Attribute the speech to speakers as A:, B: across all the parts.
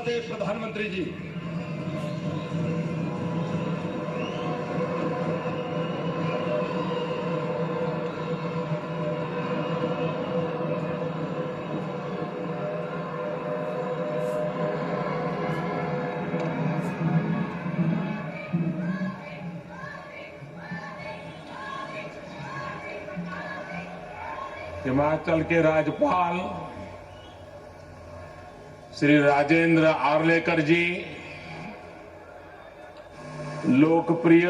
A: चाहते प्रधानमंत्री जी।
B: हिमाचल के राज्यपाल श्री राजेंद्र आर्लेकर जी, लोकप्रिय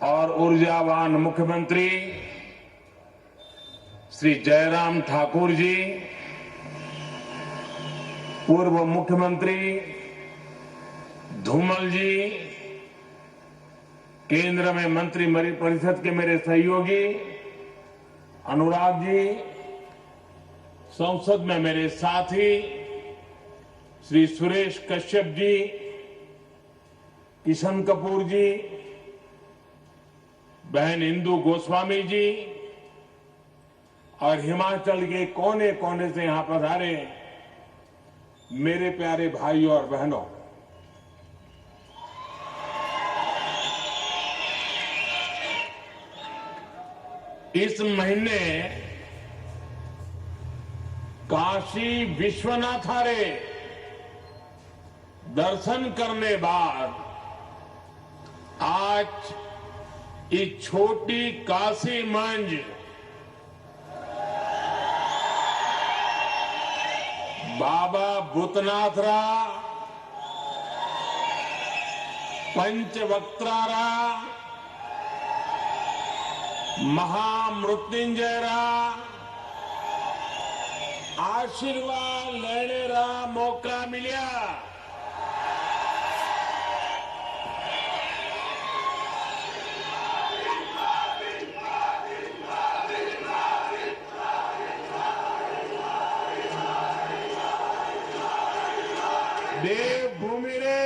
B: और ऊर्जावान मुख्यमंत्री श्री जयराम ठाकुर जी, पूर्व मुख्यमंत्री धूमल जी, केंद्र में मंत्री परिषद के मेरे सहयोगी अनुराग जी, संसद में मेरे साथी श्री सुरेश कश्यप जी, किशन कपूर जी, बहन इंदु गोस्वामी जी और हिमाचल के कोने कोने से यहां पधारे मेरे प्यारे भाइयों और बहनों, इस महीने काशी विश्वनाथ आर्य दर्शन करने बाद आज इस छोटी काशी मंज बाबा भूतनाथरा, पंचवक्त्रारा, महामृत्युंजयरा आशीर्वाद लेने रा मौका मिलिया। देवभूमि रे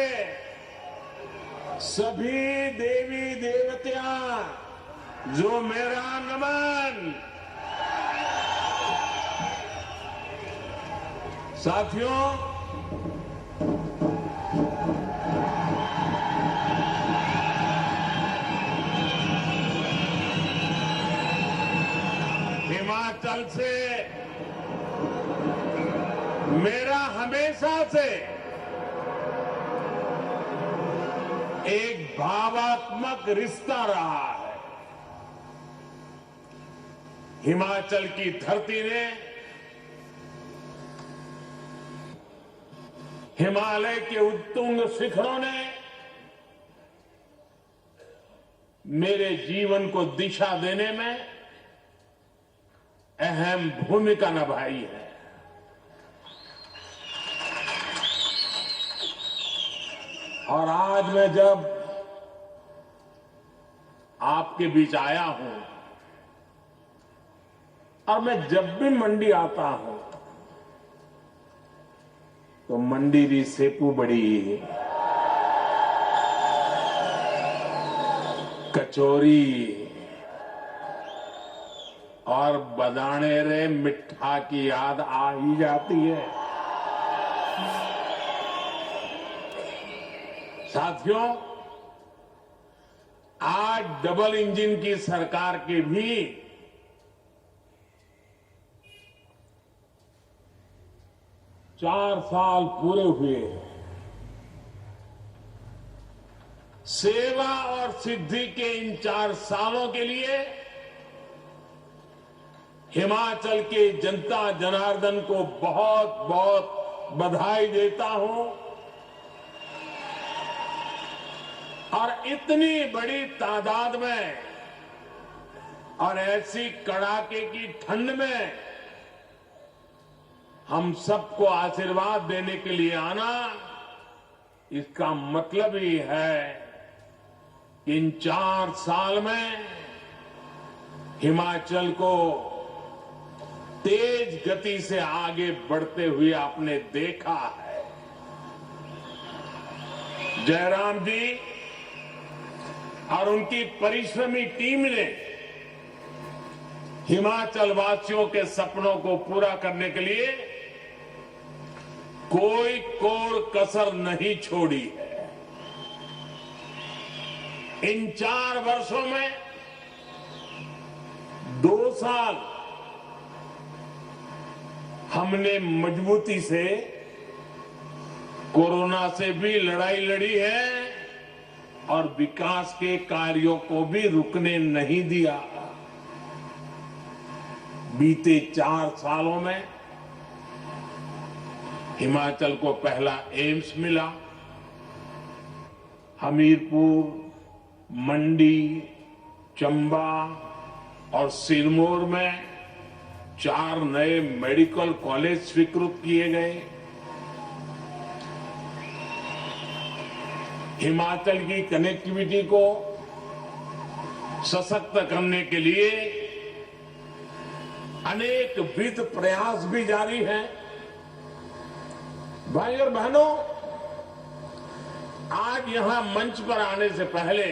B: सभी देवी देवतियां जो मेरा नमन। साथियों, हिमाचल से मेरा हमेशा से एक भावात्मक रिश्ता रहा है। हिमाचल की धरती ने हिमालय के उत्तुंग शिखरों ने मेरे जीवन को दिशा देने में अहम भूमिका निभाई है। और आज मैं जब आपके बीच आया हूं और मैं जब भी मंडी आता हूं तो मंडी री सेपू बड़ी, कचौरी और बदाने रे मिठा की याद आ ही जाती है। साथियों, आज डबल इंजन की सरकार के भी 4 साल पूरे हुए हैं। सेवा और सिद्धि के इन 4 सालों के लिए हिमाचल के जनता जनार्दन को बहुत बहुत बधाई देता हूं। और इतनी बड़ी तादाद में और ऐसी कड़ाके की ठंड में हम सबको आशीर्वाद देने के लिए आना, इसका मतलब ही है कि इन 4 साल में हिमाचल को तेज गति से आगे बढ़ते हुए आपने देखा है। जयराम जी और उनकी परिश्रमी टीम ने हिमाचल वासियों के सपनों को पूरा करने के लिए कोई कोर कसर नहीं छोड़ी है। इन 4 वर्षों में 2 साल हमने मजबूती से कोरोना से भी लड़ाई लड़ी है और विकास के कार्यों को भी रुकने नहीं दिया। बीते 4 सालों में हिमाचल को पहला एम्स मिला, हमीरपुर, मंडी, चंबा और सिरमौर में 4 नए मेडिकल कॉलेज स्वीकृत किए गए। हिमाचल की कनेक्टिविटी को सशक्त करने के लिए अनेक विध प्रयास भी जारी हैं। भाई और बहनों, आज यहां मंच पर आने से पहले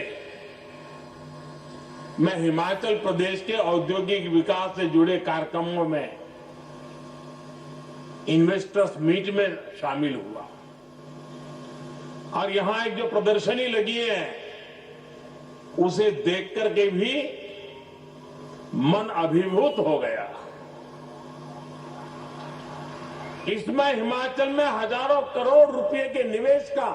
B: मैं हिमाचल प्रदेश के औद्योगिक विकास से जुड़े कार्यक्रमों में इन्वेस्टर्स मीट में शामिल हुआ और यहां एक जो प्रदर्शनी लगी है उसे देख करके भी मन अभिभूत हो गया। इसमें हिमाचल में हजारों करोड़ रुपए के निवेश का,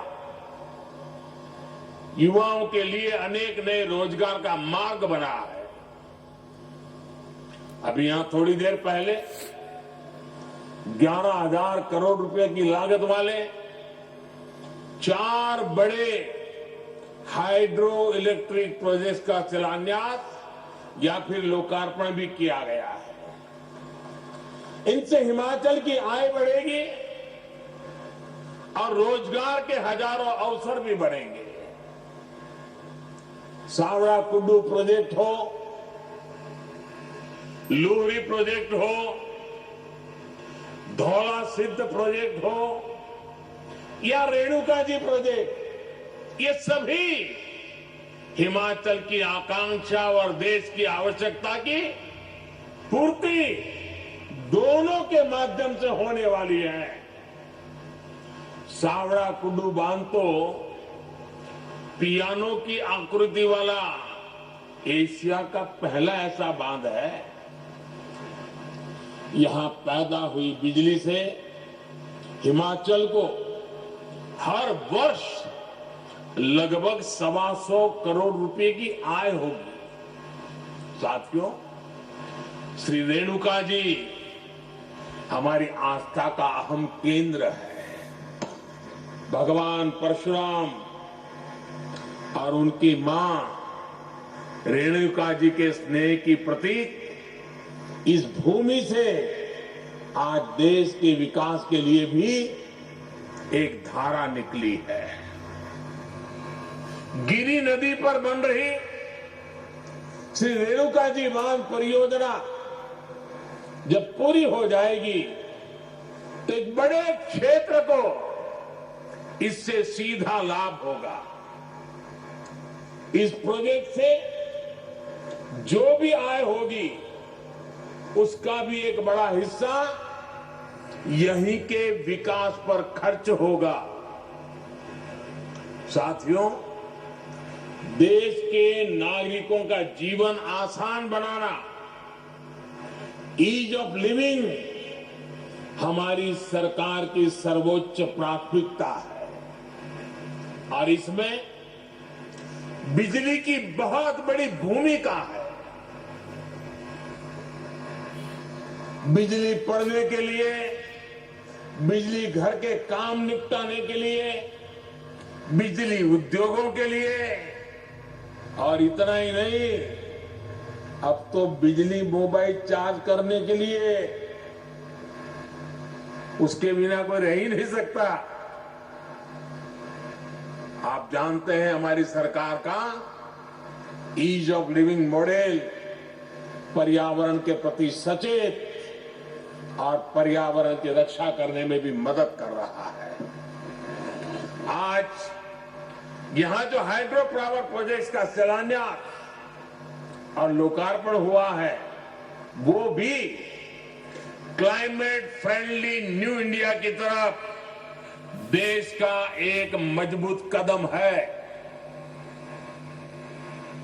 B: युवाओं के लिए अनेक नए रोजगार का मार्ग बना है। अभी यहां थोड़ी देर पहले 11,000 करोड़ रुपए की लागत वाले 4 बड़े हाइड्रो इलेक्ट्रिक प्रोजेक्ट्स का शिलान्यास या फिर लोकार्पण भी किया गया है। इनसे हिमाचल की आय बढ़ेगी और रोजगार के हजारों अवसर भी बढ़ेंगे। सावड़ा कुड्डू प्रोजेक्ट हो, लूहरी प्रोजेक्ट हो, धौला सिद्ध प्रोजेक्ट हो या रेणुका जी प्रोजेक्ट, ये सभी हिमाचल की आकांक्षा और देश की आवश्यकता की पूर्ति दोनों के माध्यम से होने वाली है। सावड़ा कुड्डू बांध तो पियानो की आकृति वाला एशिया का पहला ऐसा बांध है। यहां पैदा हुई बिजली से हिमाचल को हर वर्ष लगभग 125 करोड़ रुपए की आय होगी। साथियों, श्री रेणुका जी हमारी आस्था का अहम केंद्र है। भगवान परशुराम और उनकी मां रेणुका जी के स्नेह की प्रतीक इस भूमि से आज देश के विकास के लिए भी एक धारा निकली है। गिरी नदी पर बन रही श्री रेणुका जी बांध परियोजना जब पूरी हो जाएगी तो एक बड़े क्षेत्र को इससे सीधा लाभ होगा। इस प्रोजेक्ट से जो भी आय होगी उसका भी एक बड़ा हिस्सा यहीं के विकास पर खर्च होगा। साथियों, देश के नागरिकों का जीवन आसान बनाना, ईज ऑफ लिविंग हमारी सरकार की सर्वोच्च प्राथमिकता है और इसमें बिजली की बहुत बड़ी भूमिका है। बिजली पड़ने के लिए, बिजली घर के काम निपटाने के लिए, बिजली उद्योगों के लिए और इतना ही नहीं, अब तो बिजली मोबाइल चार्ज करने के लिए, उसके बिना कोई रह ही नहीं सकता। आप जानते हैं हमारी सरकार का ईज ऑफ लिविंग मॉडल पर्यावरण के प्रति सचेत और पर्यावरण की रक्षा करने में भी मदद कर रहा है। आज यहां जो हाइड्रो पावर प्रोजेक्ट्स का शिलान्यास और लोकार्पण हुआ है वो भी क्लाइमेट फ्रेंडली न्यू इंडिया की तरफ देश का एक मजबूत कदम है।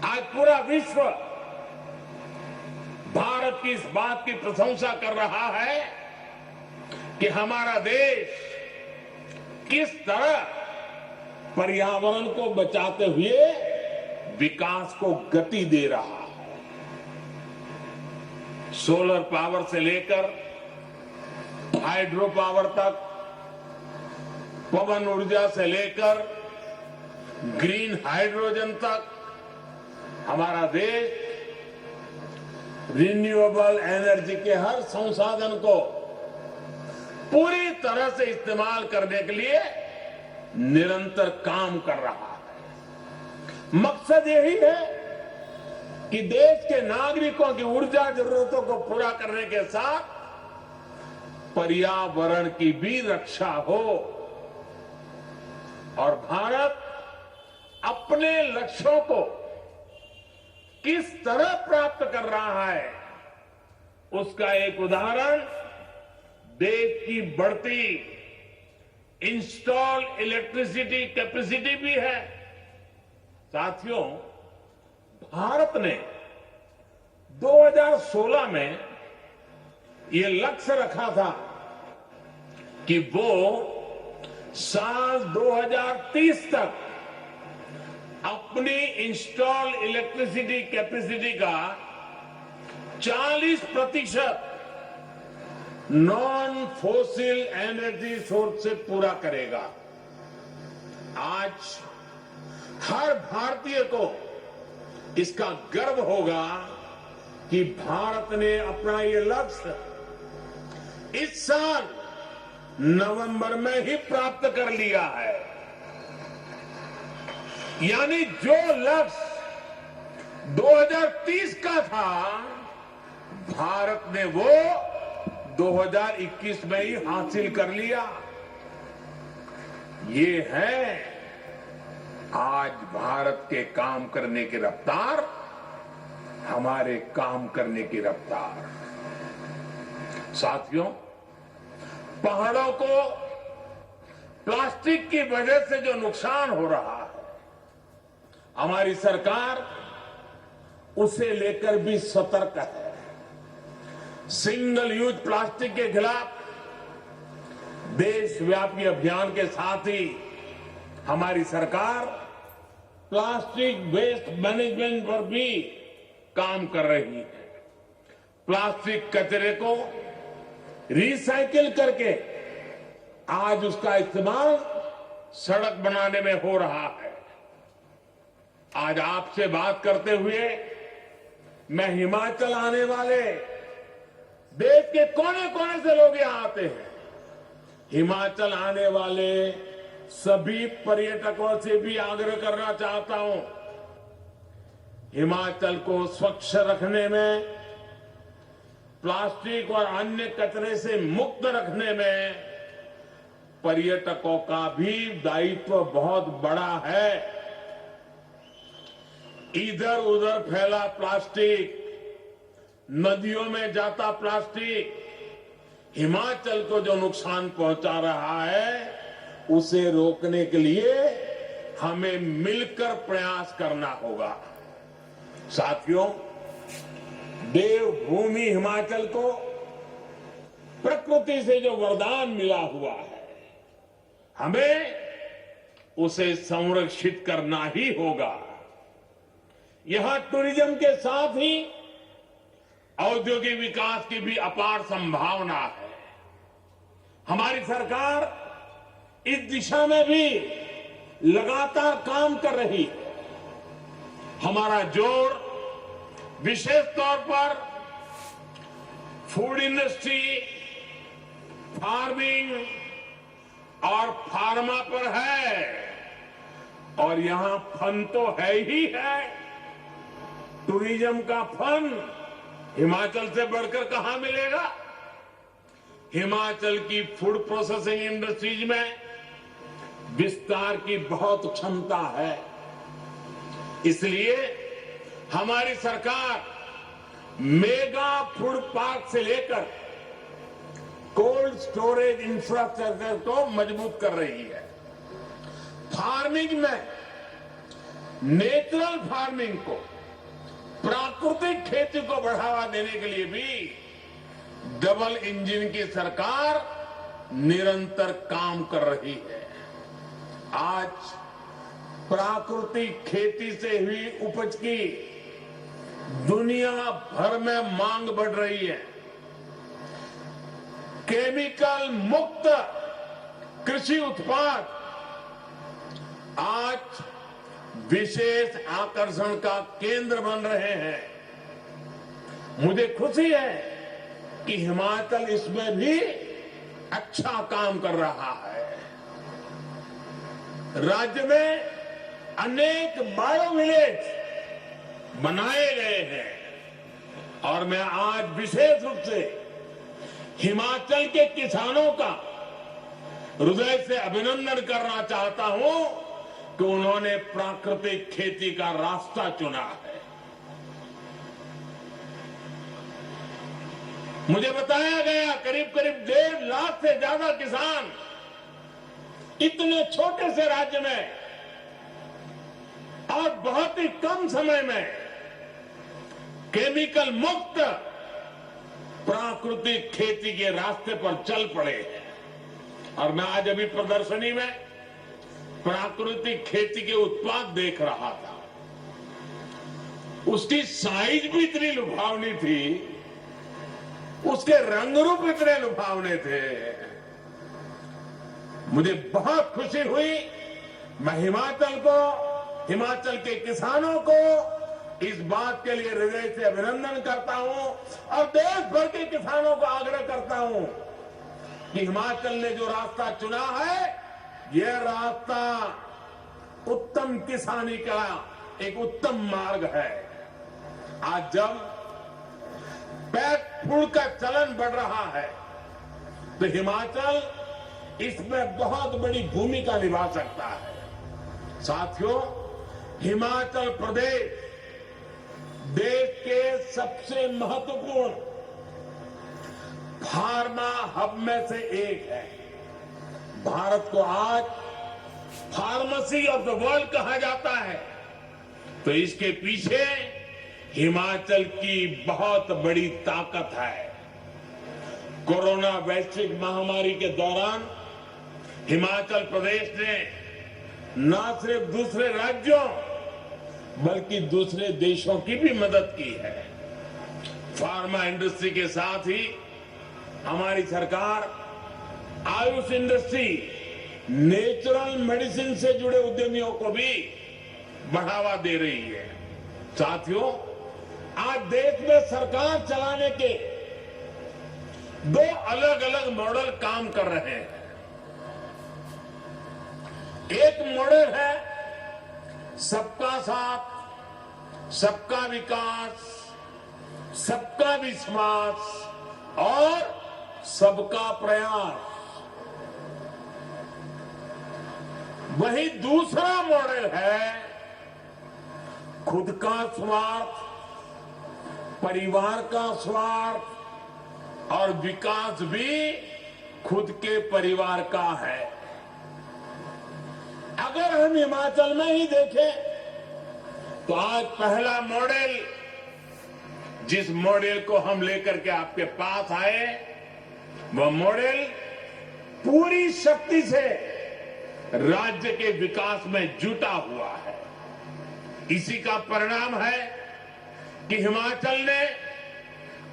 B: आज पूरा विश्व भारत की इस बात की प्रशंसा कर रहा है कि हमारा देश किस तरह पर्यावरण को बचाते हुए विकास को गति दे रहा है। सोलर पावर से लेकर हाइड्रो पावर तक, पवन ऊर्जा से लेकर ग्रीन हाइड्रोजन तक हमारा देश रिन्यूएबल एनर्जी के हर संसाधन को पूरी तरह से इस्तेमाल करने के लिए निरंतर काम कर रहा है। मकसद यही है कि देश के नागरिकों की ऊर्जा जरूरतों को पूरा करने के साथ पर्यावरण की भी रक्षा हो और भारत अपने लक्ष्यों को किस तरह प्राप्त कर रहा है उसका एक उदाहरण देश की बढ़ती इंस्टॉल इलेक्ट्रिसिटी कैपेसिटी भी है। साथियों, भारत ने 2016 में ये लक्ष्य रखा था कि वो साल 2030 तक अपनी इंस्टॉल इलेक्ट्रिसिटी कैपेसिटी का 40% नॉन फोसिल एनर्जी सोर्स से पूरा करेगा। आज हर भारतीय को इसका गर्व होगा कि भारत ने अपना ये लक्ष्य इस साल नवंबर में ही प्राप्त कर लिया है। यानी जो लक्ष्य 2030 का था, भारत ने वो 2021 में ही हासिल कर लिया। ये है आज भारत के काम करने की रफ्तार, हमारे काम करने की रफ्तार। साथियों, पहाड़ों को प्लास्टिक की वजह से जो नुकसान हो रहा है, हमारी सरकार उसे लेकर भी सतर्क है। सिंगल यूज प्लास्टिक के खिलाफ देशव्यापी अभियान के साथ ही हमारी सरकार प्लास्टिक वेस्ट मैनेजमेंट पर भी काम कर रही है। प्लास्टिक कचरे को रिसाइकिल करके आज उसका इस्तेमाल सड़क बनाने में हो रहा है। आज आपसे बात करते हुए मैं हिमाचल आने वाले देश के कोने कोने से लोग यहां आते हैं। हिमाचल आने वाले सभी पर्यटकों से भी आग्रह करना चाहता हूं, हिमाचल को स्वच्छ रखने में, प्लास्टिक और अन्य कचरे से मुक्त रखने में पर्यटकों का भी दायित्व बहुत बड़ा है। इधर उधर फैला प्लास्टिक, नदियों में जाता प्लास्टिक हिमाचल को जो नुकसान पहुंचा रहा है, उसे रोकने के लिए हमें मिलकर प्रयास करना होगा। साथियों, देवभूमि हिमाचल को प्रकृति से जो वरदान मिला हुआ है, हमें उसे संरक्षित करना ही होगा। यहां टूरिज्म के साथ ही औद्योगिक विकास की भी अपार संभावना है। हमारी सरकार इस दिशा में भी लगातार काम कर रही है। हमारा जोर विशेष तौर पर फूड इंडस्ट्री, फार्मिंग और फार्मा पर है, और यहां फन तो है ही है। टूरिज्म का फन हिमाचल से बढ़कर कहां मिलेगा। हिमाचल की फूड प्रोसेसिंग इंडस्ट्रीज में विस्तार की बहुत क्षमता है। इसलिए हमारी सरकार मेगा फूड पार्क से लेकर कोल्ड स्टोरेज इंफ्रास्ट्रक्चर को मजबूत कर रही है। फार्मिंग में नेचुरल फार्मिंग को, प्राकृतिक खेती को बढ़ावा देने के लिए भी डबल इंजन की सरकार निरंतर काम कर रही है। आज प्राकृतिक खेती से हुई उपज की दुनिया भर में मांग बढ़ रही है। केमिकल मुक्त कृषि उत्पाद आज विशेष आकर्षण का केंद्र बन रहे हैं। मुझे खुशी है कि हिमाचल इसमें भी अच्छा काम कर रहा है। राज्य में अनेक बायो विलेज बनाए गए हैं और मैं आज विशेष रूप से हिमाचल के किसानों का हृदय से अभिनंदन करना चाहता हूं कि उन्होंने प्राकृतिक खेती का रास्ता चुना है। मुझे बताया गया करीब करीब 1.5 लाख से ज्यादा किसान इतने छोटे से राज्य में और बहुत ही कम समय में केमिकल मुक्त प्राकृतिक खेती के रास्ते पर चल पड़े हैं। और मैं आज अभी प्रदर्शनी में प्राकृतिक खेती के उत्पाद देख रहा था। उसकी साइज भी इतनी लुभावनी थी, उसके रंग रूप इतने लुभावने थे। मुझे बहुत खुशी हुई। मैं हिमाचल के किसानों को इस बात के लिए हृदय से अभिनंदन करता हूं और देश भर के किसानों को आग्रह करता हूं कि हिमाचल ने जो रास्ता चुना है, यह रास्ता उत्तम किसानी का एक उत्तम मार्ग है। आज जब पैक फूड का चलन बढ़ रहा है तो हिमाचल इसमें बहुत बड़ी भूमिका निभा सकता है। साथियों, हिमाचल प्रदेश देश के सबसे महत्वपूर्ण फार्मा हब में से एक है। भारत को आज फार्मेसी ऑफ द वर्ल्ड कहा जाता है, तो इसके पीछे हिमाचल की बहुत बड़ी ताकत है। कोरोना वैश्विक महामारी के दौरान हिमाचल प्रदेश ने न सिर्फ दूसरे राज्यों बल्कि दूसरे देशों की भी मदद की है। फार्मा इंडस्ट्री के साथ ही हमारी सरकार आयुष इंडस्ट्री, नेचुरल मेडिसिन से जुड़े उद्यमियों को भी बढ़ावा दे रही है। साथियों, आज देश में सरकार चलाने के 2 अलग अलग मॉडल काम कर रहे हैं। एक मॉडल है सबका साथ, सबका विकास, सबका विश्वास और सबका प्रयास। वही दूसरा मॉडल है खुद का स्वार्थ, परिवार का स्वार्थ और विकास भी खुद के परिवार का है। अगर हम हिमाचल में ही देखें तो आज पहला मॉडल, जिस मॉडल को हम लेकर के आपके पास आए, वह मॉडल पूरी शक्ति से राज्य के विकास में जुटा हुआ है। इसी का परिणाम है कि हिमाचल ने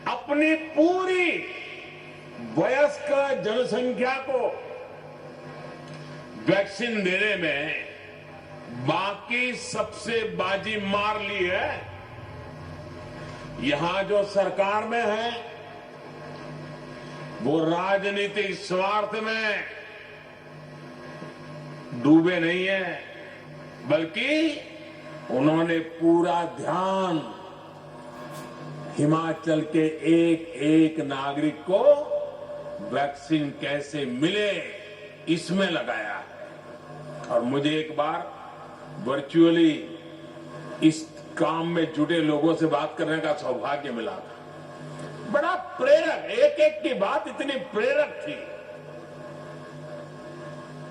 B: अपनी पूरी वयस्क जनसंख्या को वैक्सीन देने में बाकी सबसे बाजी मार ली है। यहां जो सरकार में है वो राजनीतिक स्वार्थ में डूबे नहीं है, बल्कि उन्होंने पूरा ध्यान हिमाचल के एक एक नागरिक को वैक्सीन कैसे मिले इसमें लगाया है। और मुझे एक बार वर्चुअली इस काम में जुटे लोगों से बात करने का सौभाग्य मिला था। बड़ा प्रेरक, एक एक की बात इतनी प्रेरक थी।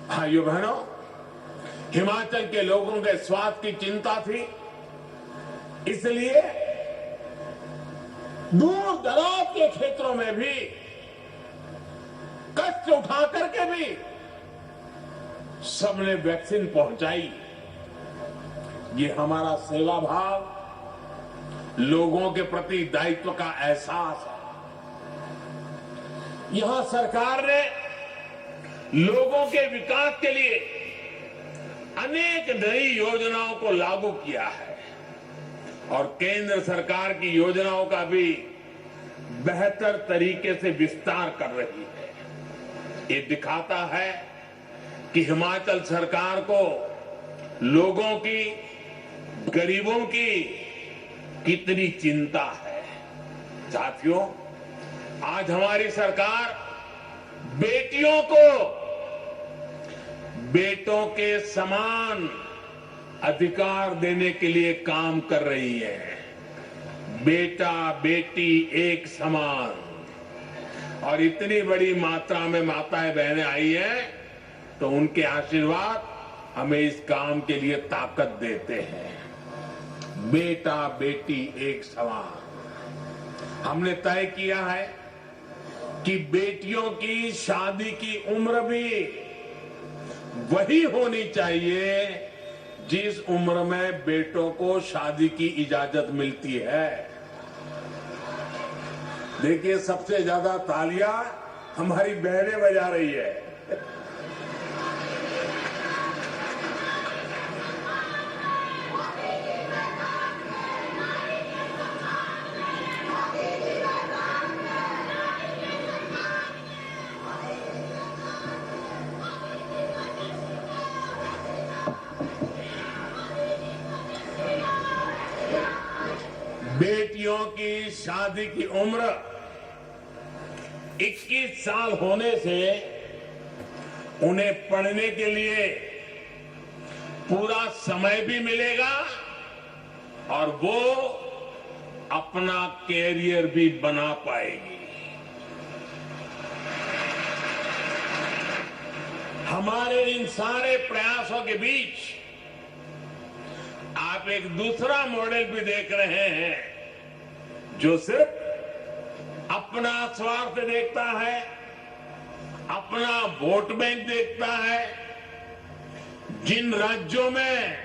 B: भाइयों बहनों, हिमाचल के लोगों के स्वास्थ्य की चिंता थी, इसलिए दूर दराज के क्षेत्रों में भी कष्ट उठा करके भी सबने वैक्सीन पहुंचाई। ये हमारा सेवा भाव, लोगों के प्रति दायित्व का एहसास है। यहां सरकार ने लोगों के विकास के लिए अनेक नई योजनाओं को लागू किया है और केंद्र सरकार की योजनाओं का भी बेहतर तरीके से विस्तार कर रही है। ये दिखाता है कि हिमाचल सरकार को लोगों की, गरीबों की कितनी चिंता है। साथियों, आज हमारी सरकार बेटियों को बेटों के समान अधिकार देने के लिए काम कर रही है। बेटा बेटी एक समान, और इतनी बड़ी मात्रा में माताएं बहनें आई हैं तो उनके आशीर्वाद हमें इस काम के लिए ताकत देते हैं। बेटा बेटी एक समान। हमने तय किया है कि बेटियों की शादी की उम्र भी वही होनी चाहिए जिस उम्र में बेटों को शादी की इजाजत मिलती है। देखिए, सबसे ज्यादा तालियां हमारी बहनें बजा रही है। बेटियों की शादी की उम्र 21 साल होने से उन्हें पढ़ने के लिए पूरा समय भी मिलेगा और वो अपना कैरियर भी बना पाएगी। हमारे इन सारे प्रयासों के बीच आप एक दूसरा मॉडल भी देख रहे हैं जो सिर्फ अपना स्वार्थ देखता है, अपना वोट बैंक देखता है। जिन राज्यों में